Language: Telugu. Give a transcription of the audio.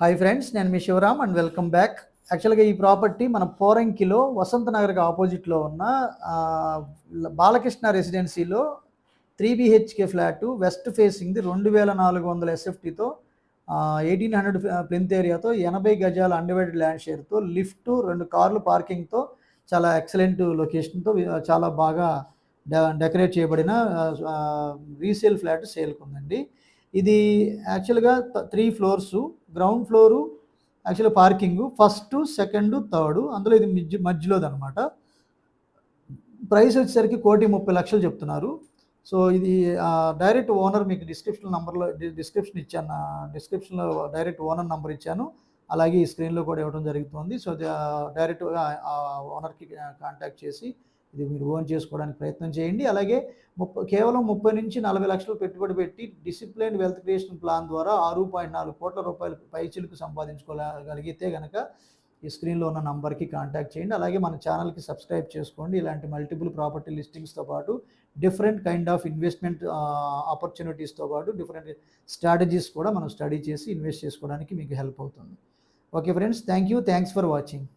హాయ్ ఫ్రెండ్స్, నేను మీ శివరామ్ అండ్ వెల్కమ్ బ్యాక్. యాక్చువల్గా ఈ ప్రాపర్టీ మన పోరంకిలో వసంత నగర్కి ఆపోజిట్లో ఉన్న బాలకృష్ణ రెసిడెన్సీలో 3 BHK ఫ్లాటు వెస్ట్ ఫేసింగ్ది 2400 SFTతో 1800 ప్లింత్ ఏరియాతో 80 గజాల అన్డివైడెడ్ ల్యాండ్ షేర్తో లిఫ్ట్ 2 కార్లు పార్కింగ్తో చాలా ఎక్సలెంట్ లొకేషన్తో చాలా బాగా డెకరేట్ చేయబడిన రీసేల్ ఫ్లాట్ సేల్కి ఉందండి. ఇది యాక్చువల్గా 3 ఫ్లోర్సు, గ్రౌండ్ ఫ్లోరు యాక్చువల్గా పార్కింగు, ఫస్ట్, సెకండ్, థర్డ్, అందులో ఇది మధ్యలోది అనమాట. ప్రైస్ వచ్చేసరికి 1,30,00,000 చెప్తున్నారు. సో ఇది డైరెక్ట్ ఓనర్ మీకు డిస్క్రిప్షన్ ఇచ్చాను, డిస్క్రిప్షన్లో డైరెక్ట్ ఓనర్ నెంబర్ ఇచ్చాను, అలాగే ఈ స్క్రీన్లో కూడా ఇవ్వడం జరుగుతుంది. సో డైరెక్ట్గా ఓనర్కి కాంటాక్ట్ చేసి ఇది మీరు ఓన్ చేసుకోవడానికి ప్రయత్నం చేయండి. అలాగే కేవలం 30 నుంచి 40 లక్షలు పెట్టుబడి పెట్టి డిసిప్లైన్ వెల్త్ క్రియేషన్ ప్లాన్ ద్వారా 6.4 కోట్ల రూపాయలు పైచిలుకు సంపాదించుకోగలిగితే కనుక ఈ స్క్రీన్లో ఉన్న నంబర్కి కాంటాక్ట్ చేయండి. అలాగే మన ఛానల్కి సబ్స్క్రైబ్ చేసుకోండి. ఇలాంటి మల్టిపుల్ ప్రాపర్టీ లిస్టింగ్స్తో పాటు డిఫరెంట్ కైండ్ ఆఫ్ ఇన్వెస్ట్మెంట్ ఆపర్చునిటీస్తో పాటు డిఫరెంట్ స్ట్రాటజీస్ కూడా మనం స్టడీ చేసి ఇన్వెస్ట్ చేసుకోవడానికి మీకు హెల్ప్ అవుతుంది. Okay friends, thanks for watching.